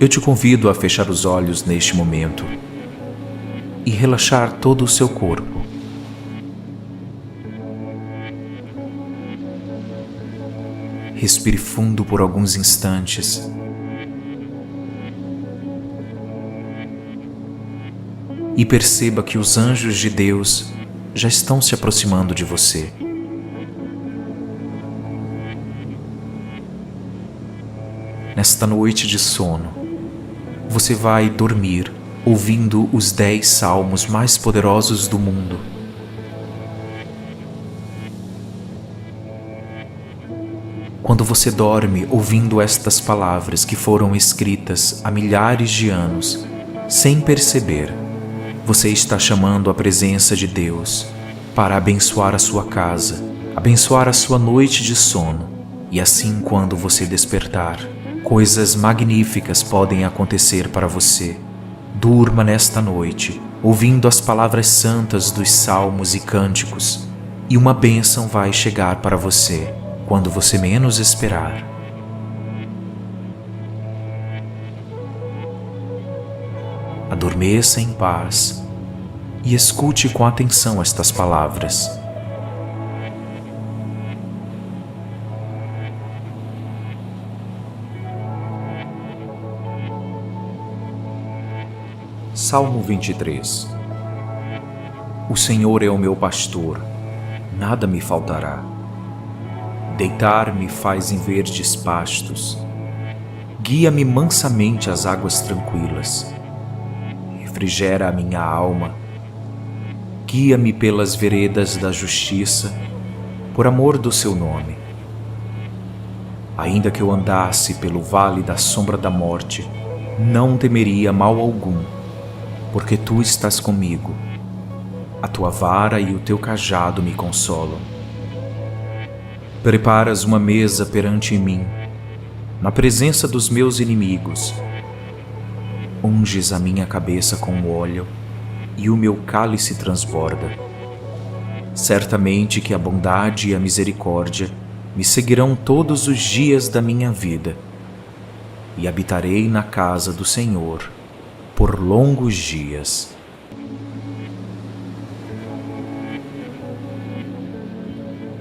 Eu te convido a fechar os olhos neste momento e relaxar todo o seu corpo. Respire fundo por alguns instantes. E perceba que os anjos de Deus já estão se aproximando de você. Nesta noite de sono, você vai dormir ouvindo os 10 salmos mais poderosos do mundo. Quando você dorme ouvindo estas palavras que foram escritas há milhares de anos, sem perceber, você está chamando a presença de Deus para abençoar a sua casa, abençoar a sua noite de sono, e assim, quando você despertar, coisas magníficas podem acontecer para você. Durma nesta noite, ouvindo as palavras santas dos salmos e cânticos, e uma bênção vai chegar para você quando você menos esperar. Adormeça em paz e escute com atenção estas palavras. Salmo 23. O Senhor é o meu pastor, nada me faltará. Deitar-me faz em verdes pastos. Guia-me mansamente às águas tranquilas. Refrigera a minha alma. Guia-me pelas veredas da justiça, por amor do seu nome. Ainda que eu andasse pelo vale da sombra da morte, não temeria mal algum, porque tu estás comigo. A tua vara e o teu cajado me consolam. Preparas uma mesa perante mim, na presença dos meus inimigos. Unges a minha cabeça com óleo, e o meu cálice transborda. Certamente que a bondade e a misericórdia me seguirão todos os dias da minha vida, e habitarei na casa do Senhor por longos dias.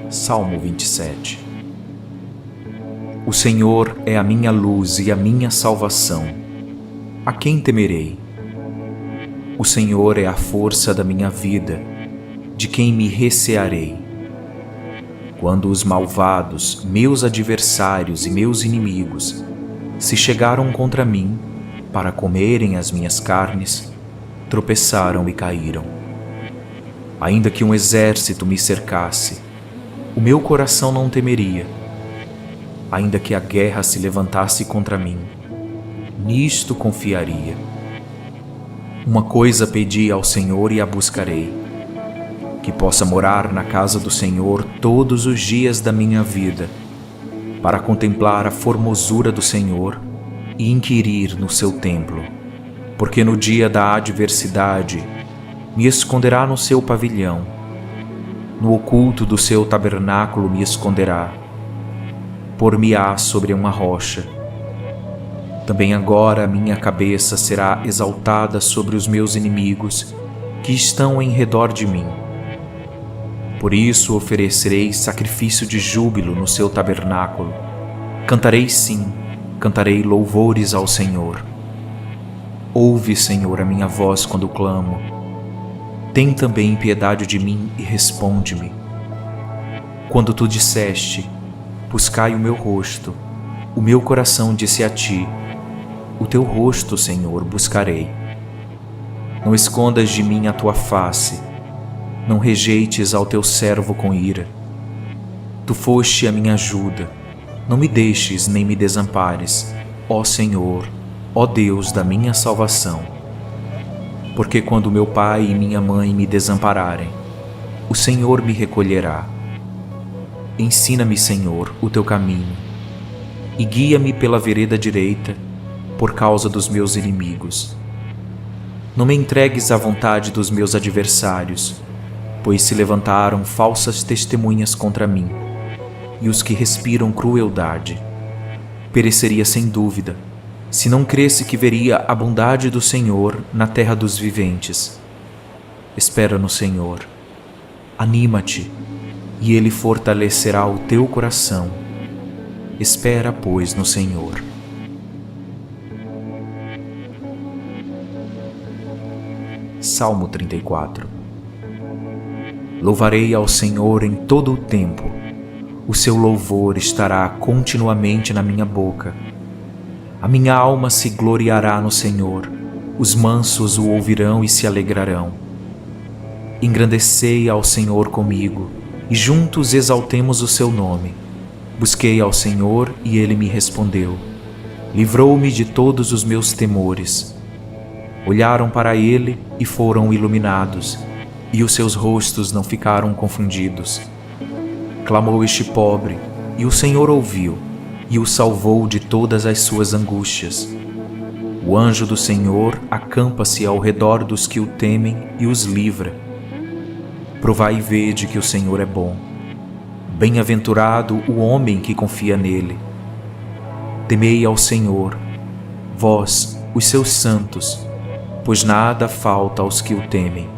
Salmo 27. O Senhor é a minha luz e a minha salvação. A quem temerei? O Senhor é a força da minha vida. De quem me recearei? Quando os malvados, meus adversários e meus inimigos, se chegaram contra mim para comerem as minhas carnes, tropeçaram e caíram. Ainda que um exército me cercasse, o meu coração não temeria. Ainda que a guerra se levantasse contra mim, nisto confiaria. Uma coisa pedi ao Senhor e a buscarei, que possa morar na casa do Senhor todos os dias da minha vida, para contemplar a formosura do Senhor e inquirir no seu templo, porque no dia da adversidade me esconderá no seu pavilhão. No oculto do seu tabernáculo me esconderá. Por-me-á sobre uma rocha. Também agora a minha cabeça será exaltada sobre os meus inimigos, que estão em redor de mim. Por isso oferecerei sacrifício de júbilo no seu tabernáculo. Cantarei sim, cantarei louvores ao Senhor. Ouve, Senhor, a minha voz quando clamo. Tem também piedade de mim e responde-me. Quando tu disseste, buscai o meu rosto, o meu coração disse a ti, o teu rosto, Senhor, buscarei. Não escondas de mim a tua face, não rejeites ao teu servo com ira. Tu foste a minha ajuda, não me deixes nem me desampares, ó Senhor, ó Deus da minha salvação. Porque quando meu pai e minha mãe me desampararem, o Senhor me recolherá. Ensina-me, Senhor, o teu caminho, e guia-me pela vereda direita, por causa dos meus inimigos. Não me entregues à vontade dos meus adversários, pois se levantaram falsas testemunhas contra mim, e os que respiram crueldade. Pereceria sem dúvida, se não cresse que veria a bondade do Senhor na terra dos viventes. Espera no Senhor. Anima-te, e Ele fortalecerá o teu coração. Espera, pois, no Senhor. Salmo 34. Louvarei ao Senhor em todo o tempo. O seu louvor estará continuamente na minha boca. A minha alma se gloriará no Senhor. Os mansos o ouvirão e se alegrarão. Engrandecei ao Senhor comigo, e juntos exaltemos o seu nome. Busquei ao Senhor e ele me respondeu. Livrou-me de todos os meus temores. Olharam para ele e foram iluminados, e os seus rostos não ficaram confundidos. Clamou este pobre, e o Senhor ouviu, e o salvou de todas as suas angústias. O anjo do Senhor acampa-se ao redor dos que o temem e os livra. Provai e vede que o Senhor é bom. Bem-aventurado o homem que confia nele. Temei ao Senhor, vós, os seus santos, pois nada falta aos que o temem.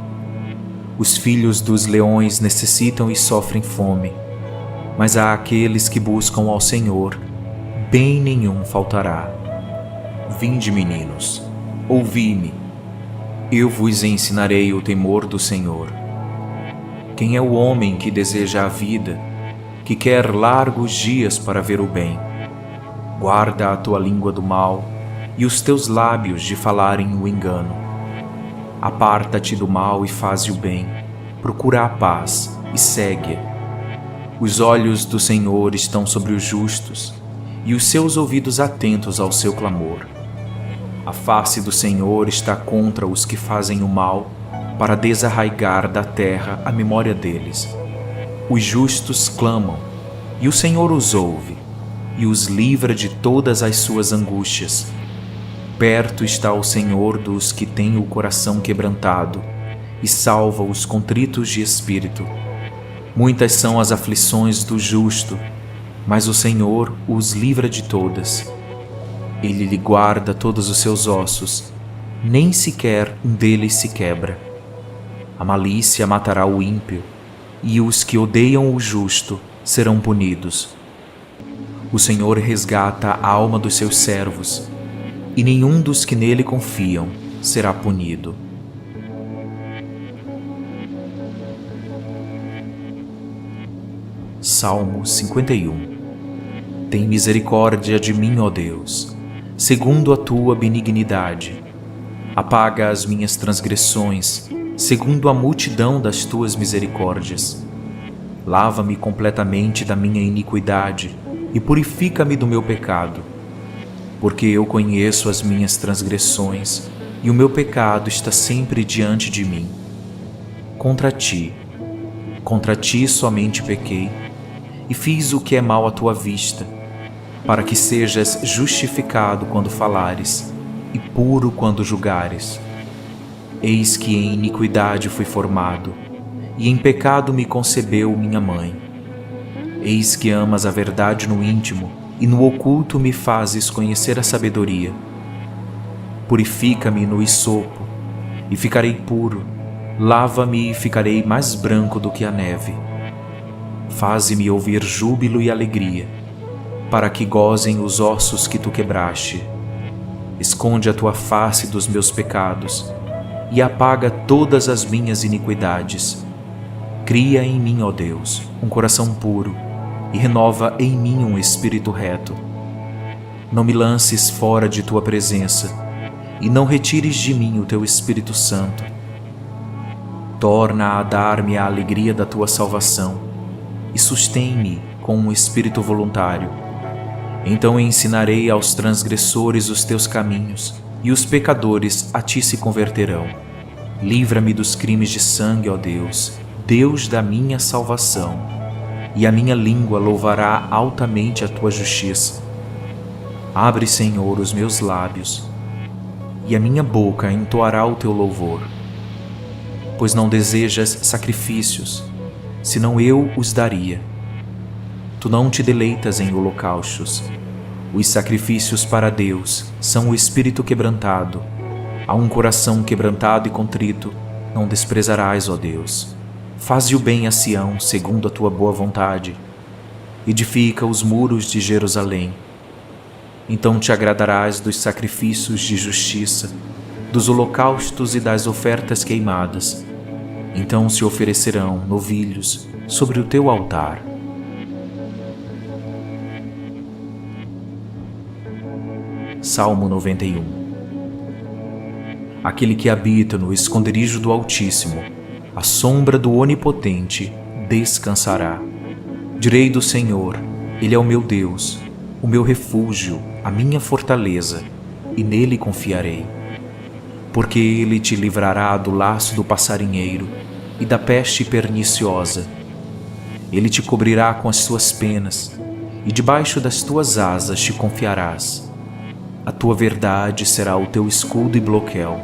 Os filhos dos leões necessitam e sofrem fome, mas a aqueles que buscam ao Senhor, bem nenhum faltará. Vinde, meninos, ouvi-me, eu vos ensinarei o temor do Senhor. Quem é o homem que deseja a vida, que quer largos dias para ver o bem? Guarda a tua língua do mal e os teus lábios de falarem o engano. Aparta-te do mal e faze o bem, procura a paz e segue-a. Os olhos do Senhor estão sobre os justos, e os seus ouvidos atentos ao seu clamor. A face do Senhor está contra os que fazem o mal, para desarraigar da terra a memória deles. Os justos clamam, e o Senhor os ouve, e os livra de todas as suas angústias. Perto está o Senhor dos que têm o coração quebrantado, e salva os contritos de espírito. Muitas são as aflições do justo, mas o Senhor os livra de todas. Ele lhe guarda todos os seus ossos, nem sequer um deles se quebra. A malícia matará o ímpio, e os que odeiam o justo serão punidos. O Senhor resgata a alma dos seus servos, e nenhum dos que nele confiam será punido. Salmo 51. Tem misericórdia de mim, ó Deus, segundo a tua benignidade. Apaga as minhas transgressões, segundo a multidão das tuas misericórdias. Lava-me completamente da minha iniquidade e purifica-me do meu pecado. Porque eu conheço as minhas transgressões e o meu pecado está sempre diante de mim. Contra ti somente pequei e fiz o que é mal à tua vista, para que sejas justificado quando falares e puro quando julgares. Eis que em iniquidade fui formado, e em pecado me concebeu minha mãe. Eis que amas a verdade no íntimo, e no oculto me fazes conhecer a sabedoria. Purifica-me no hisopo, e ficarei puro. Lava-me e ficarei mais branco do que a neve. Faze-me ouvir júbilo e alegria, para que gozem os ossos que tu quebraste. Esconde a tua face dos meus pecados, e apaga todas as minhas iniquidades. Cria em mim, ó Deus, um coração puro, e renova em mim um espírito reto. Não me lances fora de tua presença, e não retires de mim o teu Espírito Santo. Torna a dar-me a alegria da tua salvação, e sustém-me com um espírito voluntário. Então ensinarei aos transgressores os teus caminhos, e os pecadores a ti se converterão. Livra-me dos crimes de sangue, ó Deus, Deus da minha salvação, e a minha língua louvará altamente a tua justiça. Abre, Senhor, os meus lábios, e a minha boca entoará o teu louvor. Pois não desejas sacrifícios, senão eu os daria. Tu não te deleitas em holocaustos. Os sacrifícios para Deus são o espírito quebrantado. A um coração quebrantado e contrito não desprezarás, ó Deus. Faze o bem a Sião segundo a tua boa vontade. Edifica os muros de Jerusalém. Então te agradarás dos sacrifícios de justiça, dos holocaustos e das ofertas queimadas. Então se oferecerão novilhos sobre o teu altar. Salmo 91. Aquele que habita no esconderijo do Altíssimo, à sombra do Onipotente, descansará. Direi do Senhor, Ele é o meu Deus, o meu refúgio, a minha fortaleza, e nele confiarei. Porque Ele te livrará do laço do passarinheiro e da peste perniciosa. Ele te cobrirá com as suas penas, e debaixo das tuas asas te confiarás. A tua verdade será o teu escudo e broquel.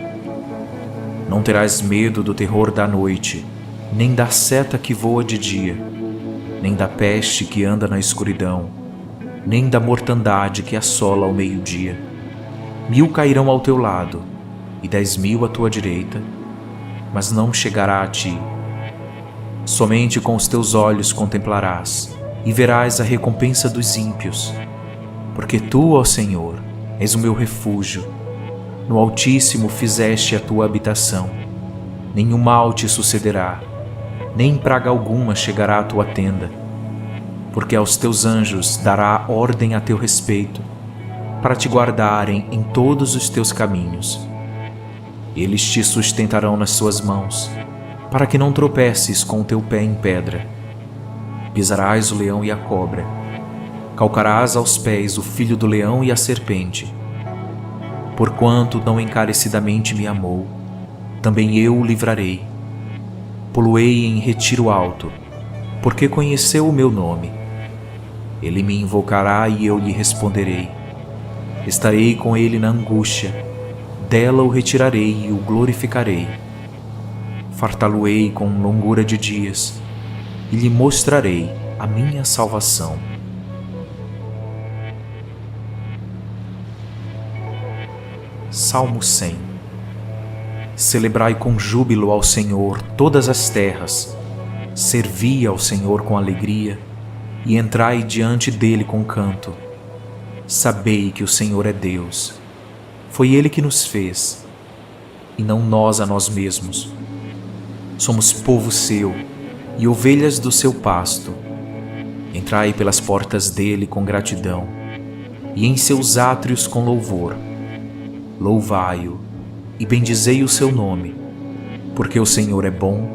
Não terás medo do terror da noite, nem da seta que voa de dia, nem da peste que anda na escuridão, nem da mortandade que assola ao meio-dia. 1000 cairão ao teu lado, e 10.000 à tua direita, mas não chegará a ti. Somente com os teus olhos contemplarás, e verás a recompensa dos ímpios. Porque tu, ó Senhor, és o meu refúgio. No Altíssimo fizeste a tua habitação. Nenhum mal te sucederá, nem praga alguma chegará à tua tenda. Porque aos teus anjos dará ordem a teu respeito, para te guardarem em todos os teus caminhos. Eles te sustentarão nas suas mãos, para que não tropeces com o teu pé em pedra. Pisarás o leão e a cobra. Calcarás aos pés o filho do leão e a serpente. Porquanto tão encarecidamente me amou, também eu o livrarei. Poloei em retiro alto, porque conheceu o meu nome. Ele me invocará e eu lhe responderei. Estarei com ele na angústia, dela o retirarei e o glorificarei. Fartá-lo-ei com longura de dias, e lhe mostrarei a minha salvação. Salmo 100. Celebrai com júbilo ao Senhor todas as terras, servi ao Senhor com alegria, e entrai diante dele com canto. Sabei que o Senhor é Deus. Foi Ele que nos fez, e não nós a nós mesmos. Somos povo seu e ovelhas do seu pasto. Entrai pelas portas dele com gratidão, e em seus átrios com louvor. Louvai-o e bendizei o seu nome, porque o Senhor é bom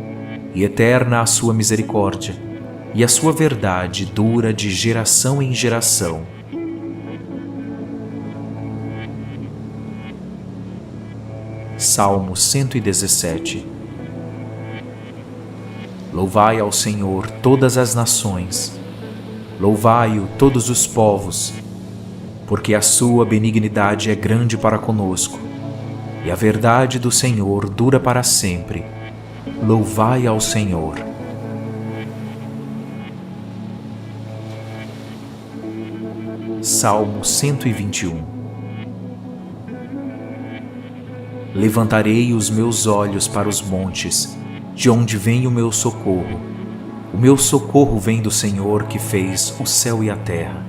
e eterna a sua misericórdia, e a sua verdade dura de geração em geração. Salmo 117. Louvai ao Senhor todas as nações, louvai-o todos os povos, porque a sua benignidade é grande para conosco, e a verdade do Senhor dura para sempre. Louvai ao Senhor. Salmo 121. Levantarei os meus olhos para os montes, de onde vem o meu socorro. O meu socorro vem do Senhor que fez o céu e a terra.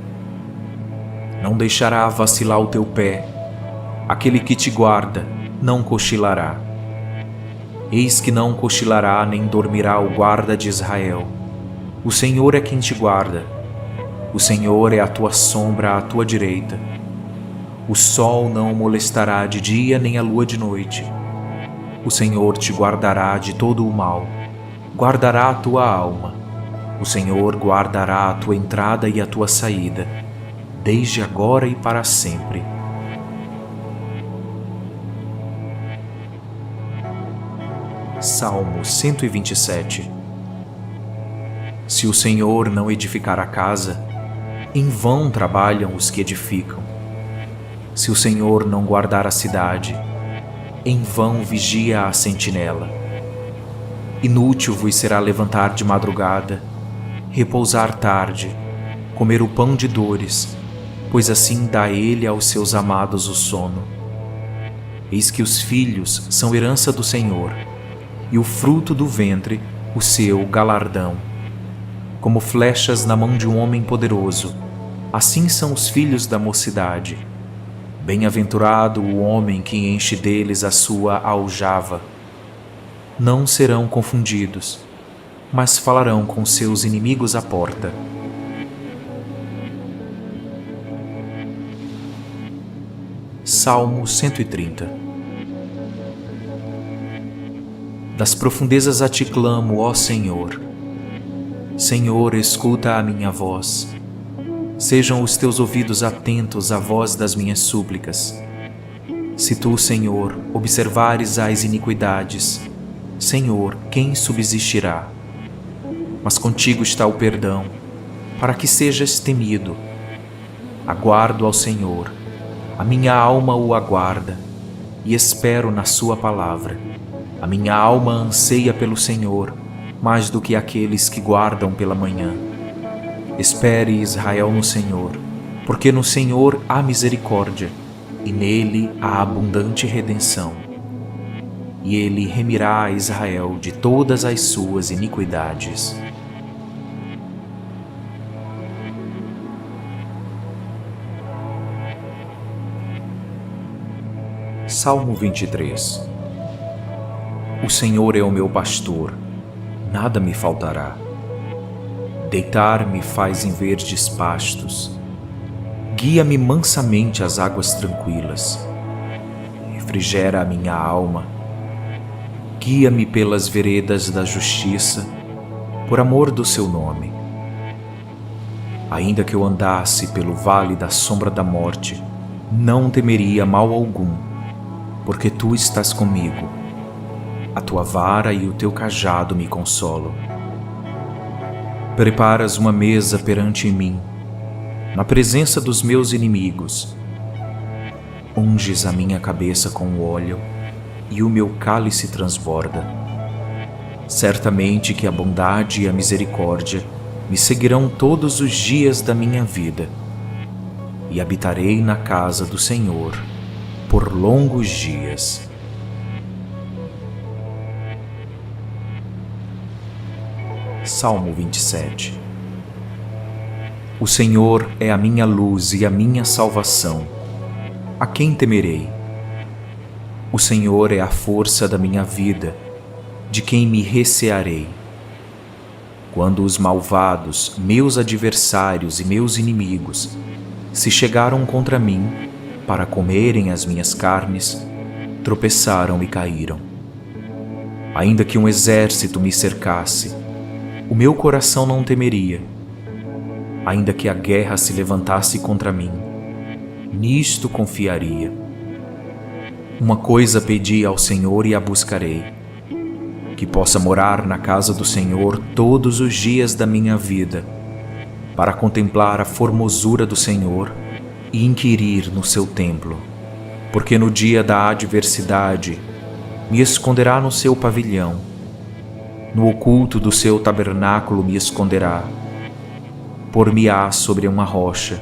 Não deixará vacilar o teu pé. Aquele que te guarda não cochilará. Eis que não cochilará nem dormirá o guarda de Israel. O Senhor é quem te guarda. O Senhor é a tua sombra à tua direita. O sol não o molestará de dia nem a lua de noite. O Senhor te guardará de todo o mal. Guardará a tua alma. O Senhor guardará a tua entrada e a tua saída, desde agora e para sempre. Salmo 127. Se o Senhor não edificar a casa, em vão trabalham os que edificam. Se o Senhor não guardar a cidade, em vão vigia a sentinela. Inútil vos será levantar de madrugada, repousar tarde, comer o pão de dores, pois assim dá ele aos seus amados o sono. Eis que os filhos são herança do Senhor, e o fruto do ventre o seu galardão. Como flechas na mão de um homem poderoso, assim são os filhos da mocidade. Bem-aventurado o homem que enche deles a sua aljava. Não serão confundidos, mas falarão com seus inimigos à porta. Salmo 130. Das profundezas a ti clamo, ó Senhor. Senhor, escuta a minha voz. Sejam os teus ouvidos atentos à voz das minhas súplicas. Se tu, Senhor, observares as iniquidades, Senhor, quem subsistirá? Mas contigo está o perdão, para que sejas temido. Aguardo ao Senhor, a minha alma o aguarda, e espero na sua palavra. A minha alma anseia pelo Senhor, mais do que aqueles que guardam pela manhã. Espere, Israel, no Senhor, porque no Senhor há misericórdia, e nele há abundante redenção. E ele remirá a Israel de todas as suas iniquidades. Salmo 23. O Senhor é o meu pastor, nada me faltará. Deitar-me faz em verdes pastos. Guia-me mansamente às águas tranquilas. Refrigera a minha alma. Guia-me pelas veredas da justiça, por amor do seu nome. Ainda que eu andasse pelo vale da sombra da morte, não temeria mal algum, porque tu estás comigo. A tua vara e o teu cajado me consolam. Preparas uma mesa perante mim, na presença dos meus inimigos. Unges a minha cabeça com óleo, e o meu cálice transborda. Certamente que a bondade e a misericórdia me seguirão todos os dias da minha vida, e habitarei na casa do Senhor por longos dias. Salmo 27. O Senhor é a minha luz e a minha salvação. A quem temerei? O Senhor é a força da minha vida. De quem me recearei? Quando os malvados, meus adversários e meus inimigos, se chegaram contra mim para comerem as minhas carnes, tropeçaram e caíram. Ainda que um exército me cercasse, o meu coração não temeria. Ainda que a guerra se levantasse contra mim, nisto confiaria. Uma coisa pedi ao Senhor e a buscarei, que possa morar na casa do Senhor todos os dias da minha vida, para contemplar a formosura do Senhor e inquirir no seu templo. Porque no dia da adversidade me esconderá no seu pavilhão, no oculto do seu tabernáculo me esconderá, por-me-á sobre uma rocha.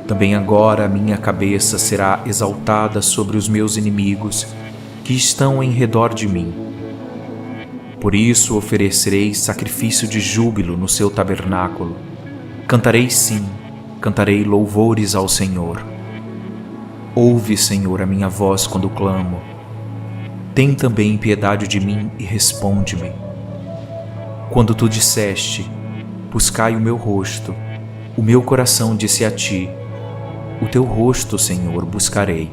Também agora a minha cabeça será exaltada sobre os meus inimigos que estão em redor de mim. Por isso oferecerei sacrifício de júbilo no seu tabernáculo. Cantarei sim, cantarei louvores ao Senhor. Ouve, Senhor, a minha voz quando clamo. Tem também piedade de mim e responde-me. Quando tu disseste, buscai o meu rosto, o meu coração disse a ti, o teu rosto, Senhor, buscarei.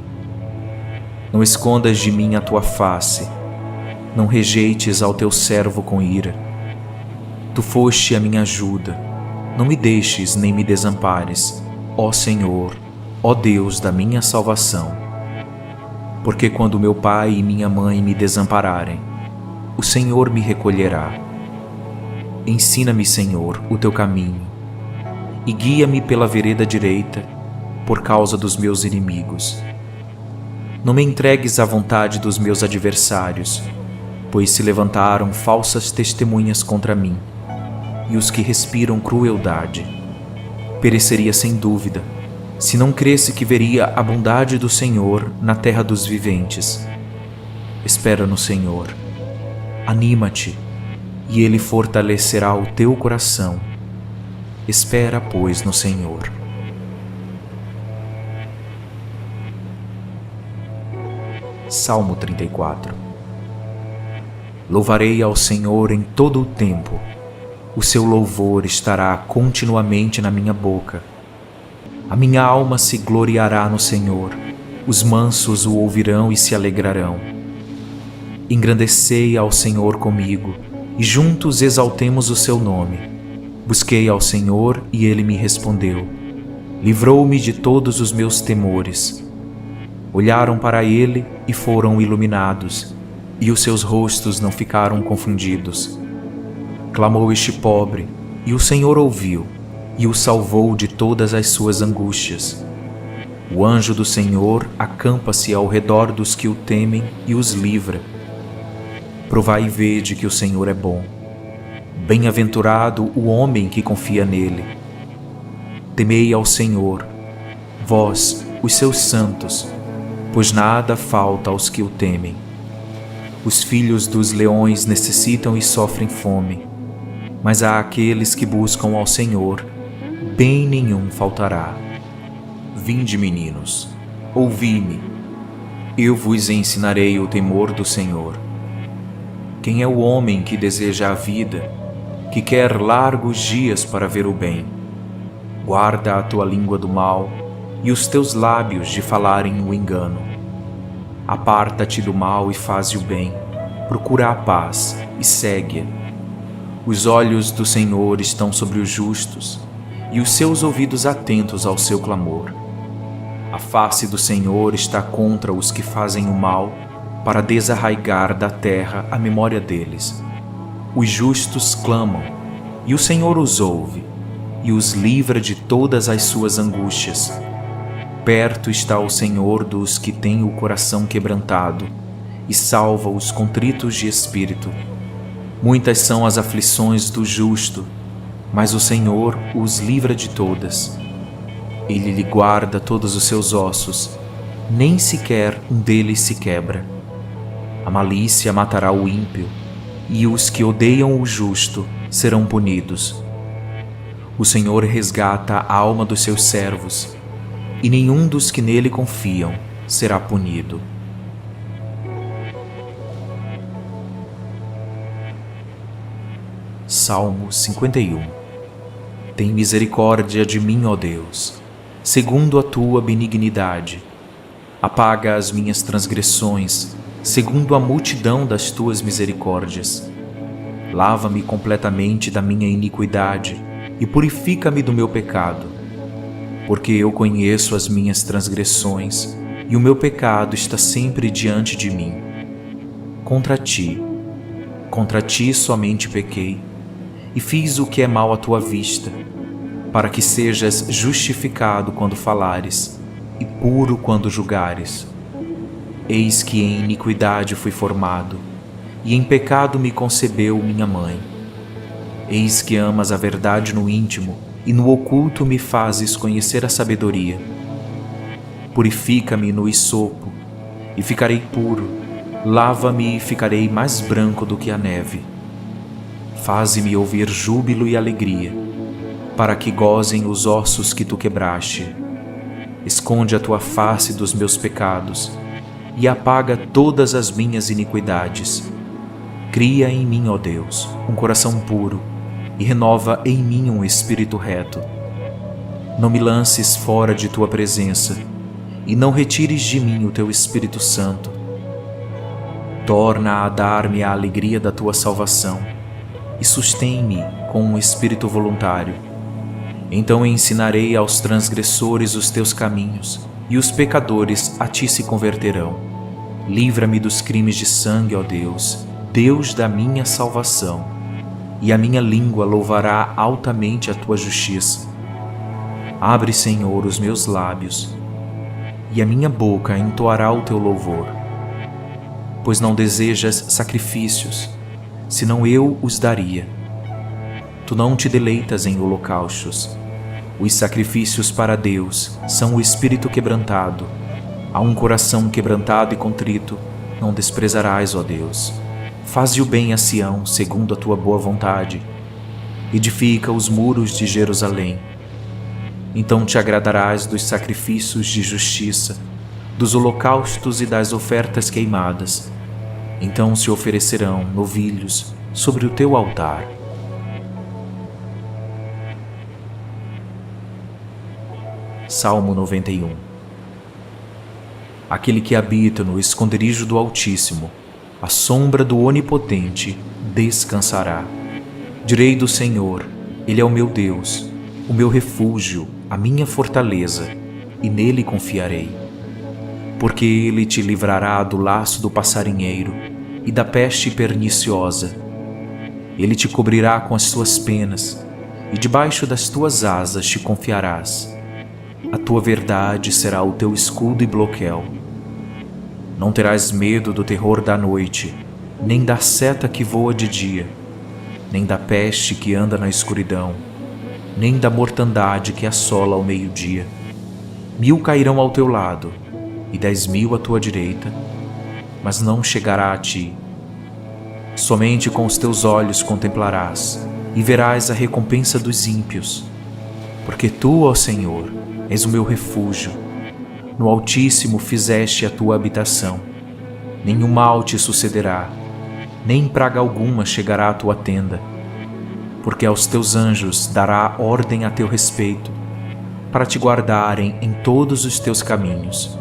Não escondas de mim a tua face, não rejeites ao teu servo com ira. Tu foste a minha ajuda, não me deixes nem me desampares, ó Senhor, ó Deus da minha salvação. Porque quando meu pai e minha mãe me desampararem, o Senhor me recolherá. Ensina-me, Senhor, o teu caminho, e guia-me pela vereda direita, por causa dos meus inimigos. Não me entregues à vontade dos meus adversários, pois se levantaram falsas testemunhas contra mim, e os que respiram crueldade. Pereceria sem dúvida, se não cresse que veria a bondade do Senhor na terra dos viventes. Espera no Senhor. Anima-te, e Ele fortalecerá o teu coração. Espera, pois, no Senhor. Salmo 34. Louvarei ao Senhor em todo o tempo. O seu louvor estará continuamente na minha boca. A minha alma se gloriará no Senhor. Os mansos o ouvirão e se alegrarão. Engrandecei ao Senhor comigo, e juntos exaltemos o seu nome. Busquei ao Senhor e ele me respondeu. Livrou-me de todos os meus temores. Olharam para ele e foram iluminados, e os seus rostos não ficaram confundidos. Clamou este pobre, e o Senhor ouviu, e o salvou de todas as suas angústias. O anjo do Senhor acampa-se ao redor dos que o temem e os livra. Provai e vede que o Senhor é bom. Bem-aventurado o homem que confia nele. Temei ao Senhor, vós, os seus santos, pois nada falta aos que o temem. Os filhos dos leões necessitam e sofrem fome, mas a aqueles que buscam ao Senhor, bem nenhum faltará. Vinde, meninos, ouvi-me, eu vos ensinarei o temor do Senhor. Quem é o homem que deseja a vida, que quer largos dias para ver o bem? Guarda a tua língua do mal e os teus lábios de falarem o engano. Aparta-te do mal e faze o bem, procura a paz e segue-a. Os olhos do Senhor estão sobre os justos, e os seus ouvidos atentos ao seu clamor. A face do Senhor está contra os que fazem o mal, para desarraigar da terra a memória deles. Os justos clamam, e o Senhor os ouve, e os livra de todas as suas angústias. Perto está o Senhor dos que têm o coração quebrantado, e salva os contritos de espírito. Muitas são as aflições do justo, mas o Senhor os livra de todas. Ele lhe guarda todos os seus ossos, nem sequer um deles se quebra. A malícia matará o ímpio, e os que odeiam o justo serão punidos. O Senhor resgata a alma dos seus servos, e nenhum dos que nele confiam será punido. Salmo 51. Tem misericórdia de mim, ó Deus, segundo a tua benignidade. Apaga as minhas transgressões, segundo a multidão das tuas misericórdias. Lava-me completamente da minha iniquidade e purifica-me do meu pecado. Porque eu conheço as minhas transgressões e o meu pecado está sempre diante de mim. Contra ti somente pequei, e fiz o que é mal à tua vista, para que sejas justificado quando falares, e puro quando julgares. Eis que em iniquidade fui formado, e em pecado me concebeu minha mãe. Eis que amas a verdade no íntimo, e no oculto me fazes conhecer a sabedoria. Purifica-me no hisopo, e ficarei puro. Lava-me e ficarei mais branco do que a neve. Faze-me ouvir júbilo e alegria, para que gozem os ossos que tu quebraste. Esconde a tua face dos meus pecados, e apaga todas as minhas iniquidades. Cria em mim, ó Deus, um coração puro, e renova em mim um espírito reto. Não me lances fora de tua presença, e não retires de mim o teu Espírito Santo. Torna a dar-me a alegria da tua salvação, e sustém-me com um espírito voluntário. Então ensinarei aos transgressores os teus caminhos, e os pecadores a ti se converterão. Livra-me dos crimes de sangue, ó Deus, Deus da minha salvação, e a minha língua louvará altamente a tua justiça. Abre, Senhor, os meus lábios, e a minha boca entoará o teu louvor. Pois não desejas sacrifícios, senão eu os daria. Tu não te deleitas em holocaustos. Os sacrifícios para Deus são o espírito quebrantado. A um coração quebrantado e contrito não desprezarás, ó Deus. Faze o bem a Sião segundo a tua boa vontade. Edifica os muros de Jerusalém. Então te agradarás dos sacrifícios de justiça, dos holocaustos e das ofertas queimadas. Então se oferecerão novilhos sobre o teu altar. Salmo 91. Aquele que habita no esconderijo do Altíssimo, à sombra do Onipotente, descansará. Direi do Senhor, Ele é o meu Deus, o meu refúgio, a minha fortaleza, e nele confiarei. Porque Ele te livrará do laço do passarinheiro e da peste perniciosa. Ele te cobrirá com as suas penas, e debaixo das tuas asas te confiarás. A tua verdade será o teu escudo e broquel. Não terás medo do terror da noite, nem da seta que voa de dia, nem da peste que anda na escuridão, nem da mortandade que assola ao meio-dia. 1000 cairão ao teu lado, e 10.000 à tua direita, mas não chegará a ti. Somente com os teus olhos contemplarás, e verás a recompensa dos ímpios. Porque tu, ó Senhor, és o meu refúgio. No Altíssimo fizeste a tua habitação. Nenhum mal te sucederá, nem praga alguma chegará à tua tenda. Porque aos teus anjos dará ordem a teu respeito, para te guardarem em todos os teus caminhos.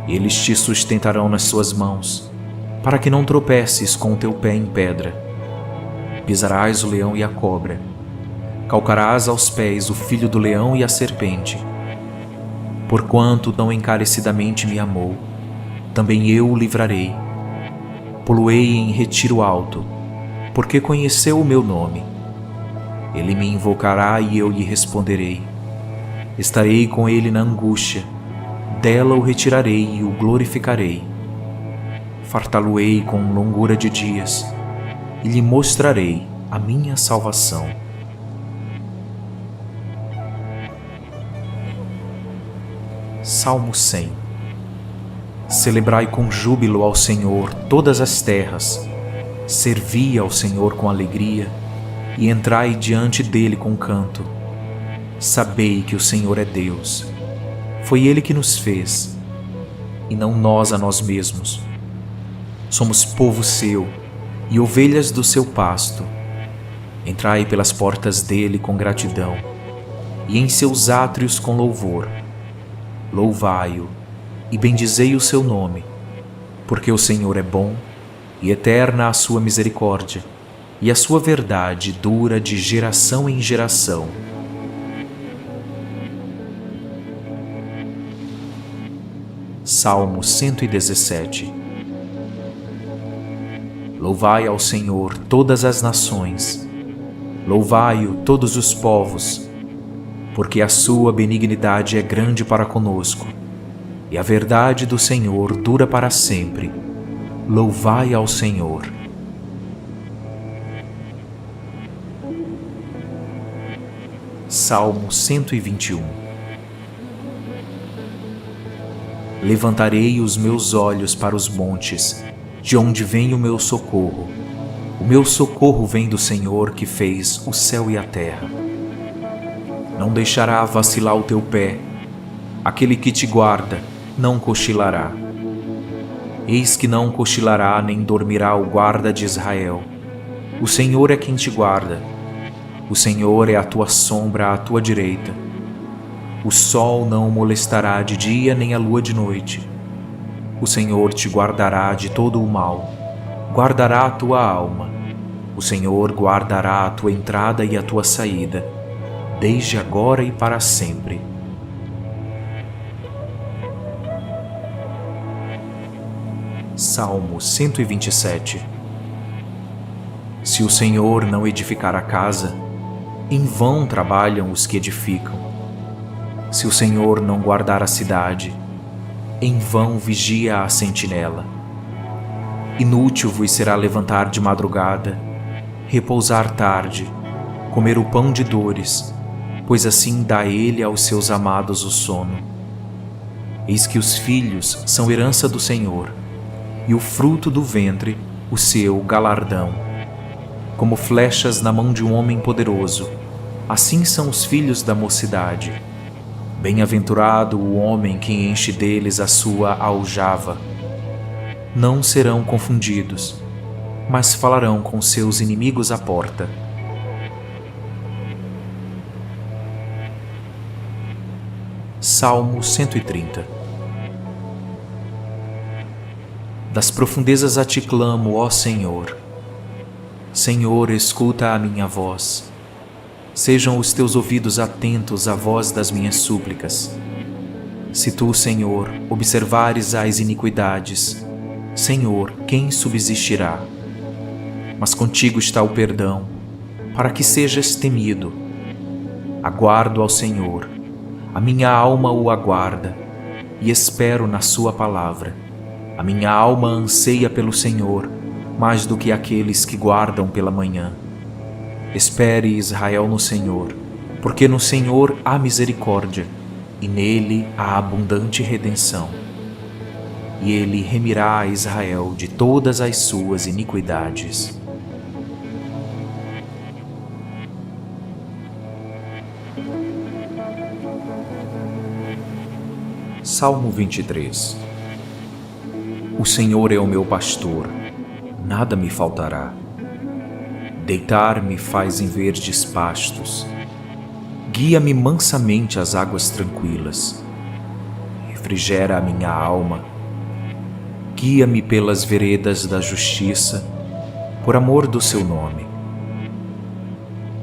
Eles te sustentarão nas suas mãos, para que não tropeces com o teu pé em pedra. Pisarás o leão e a cobra. Calcarás aos pés o filho do leão e a serpente. Porquanto tão encarecidamente me amou, também eu o livrarei. Poloei em retiro alto, porque conheceu o meu nome. Ele me invocará e eu lhe responderei. Estarei com ele na angústia, dela o retirarei e o glorificarei. Fartá-lo-ei com longura de dias, e lhe mostrarei a minha salvação. Salmo 100. Celebrai com júbilo ao Senhor todas as terras, servi ao Senhor com alegria, e entrai diante dele com canto. Sabei que o Senhor é Deus. Foi Ele que nos fez, e não nós a nós mesmos. Somos povo seu e ovelhas do seu pasto. Entrai pelas portas dele com gratidão, e em seus átrios com louvor. Louvai-o e bendizei o seu nome, porque o Senhor é bom e eterna a sua misericórdia, e a sua verdade dura de geração em geração. Salmo 117. Louvai ao Senhor todas as nações, louvai-o todos os povos, porque a sua benignidade é grande para conosco, e a verdade do Senhor dura para sempre. Louvai ao Senhor. Salmo 121. Levantarei os meus olhos para os montes, de onde vem o meu socorro. O meu socorro vem do Senhor que fez o céu e a terra. Não deixará vacilar o teu pé. Aquele que te guarda não cochilará. Eis que não cochilará nem dormirá o guarda de Israel. O Senhor é quem te guarda. O Senhor é a tua sombra à tua direita. O sol não o molestará de dia nem a lua de noite. O Senhor te guardará de todo o mal. Guardará a tua alma. O Senhor guardará a tua entrada e a tua saída, desde agora e para sempre. Salmo 127. Se o Senhor não edificar a casa, em vão trabalham os que edificam. Se o Senhor não guardar a cidade, em vão vigia a sentinela. Inútil vos será levantar de madrugada, repousar tarde, comer o pão de dores, pois assim dá ele aos seus amados o sono. Eis que os filhos são herança do Senhor, e o fruto do ventre o seu galardão. Como flechas na mão de um homem poderoso, assim são os filhos da mocidade. Bem-aventurado o homem que enche deles a sua aljava. Não serão confundidos, mas falarão com seus inimigos à porta. Salmo 130. Das profundezas a ti clamo, ó Senhor. Senhor, escuta a minha voz. Sejam os teus ouvidos atentos à voz das minhas súplicas. Se tu, Senhor, observares as iniquidades, Senhor, quem subsistirá? Mas contigo está o perdão, para que sejas temido. Aguardo ao Senhor, a minha alma o aguarda, e espero na sua palavra. A minha alma anseia pelo Senhor, mais do que aqueles que guardam pela manhã. Espere, Israel, no Senhor, porque no Senhor há misericórdia, e nele há abundante redenção. E ele remirá a Israel de todas as suas iniquidades. Salmo 23. O Senhor é o meu pastor, nada me faltará. Deitar-me faz em verdes pastos. Guia-me mansamente às águas tranquilas. Refrigera a minha alma. Guia-me pelas veredas da justiça, por amor do seu nome.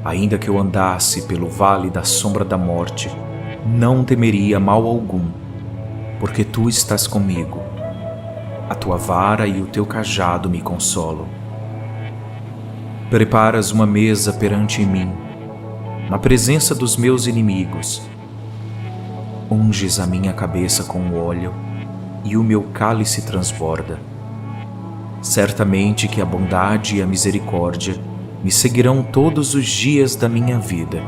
Ainda que eu andasse pelo vale da sombra da morte, não temeria mal algum, porque tu estás comigo. A tua vara e o teu cajado me consolam. Preparas uma mesa perante mim, na presença dos meus inimigos. Unges a minha cabeça com óleo, e o meu cálice transborda. Certamente que a bondade e a misericórdia me seguirão todos os dias da minha vida,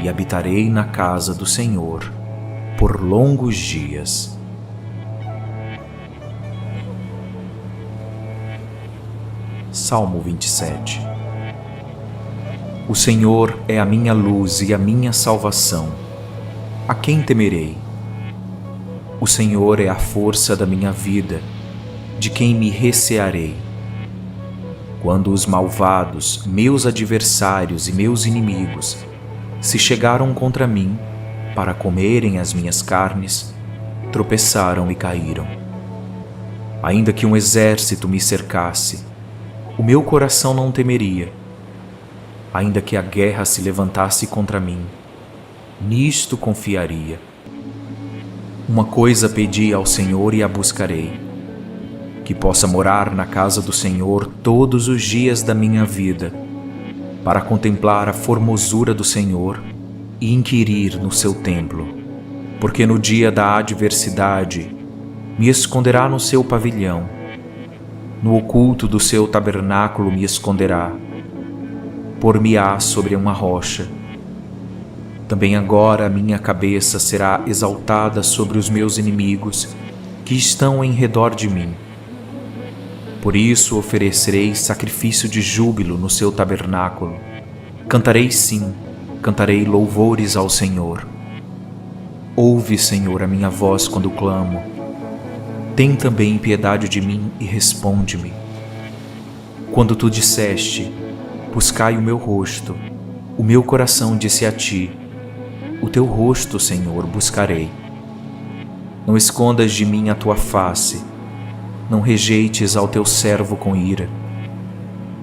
e habitarei na casa do Senhor por longos dias. Salmo 27. O Senhor é a minha luz e a minha salvação. A quem temerei? O Senhor é a força da minha vida, de quem me recearei? Quando os malvados, meus adversários e meus inimigos, se chegaram contra mim para comerem as minhas carnes, tropeçaram e caíram. Ainda que um exército me cercasse, o meu coração não temeria. Ainda que a guerra se levantasse contra mim, nisto confiaria. Uma coisa pedi ao Senhor e a buscarei, que possa morar na casa do Senhor todos os dias da minha vida, para contemplar a formosura do Senhor e inquirir no seu templo, porque no dia da adversidade me esconderá no seu pavilhão, no oculto do seu tabernáculo me esconderá, por-me-á sobre uma rocha. Também agora a minha cabeça será exaltada sobre os meus inimigos que estão em redor de mim. Por isso oferecerei sacrifício de júbilo no seu tabernáculo. Cantarei sim, cantarei louvores ao Senhor. Ouve, Senhor, a minha voz quando clamo. Tem também piedade de mim e responde-me. Quando tu disseste, buscai o meu rosto, o meu coração disse a ti, o teu rosto, Senhor, buscarei. Não escondas de mim a tua face, não rejeites ao teu servo com ira.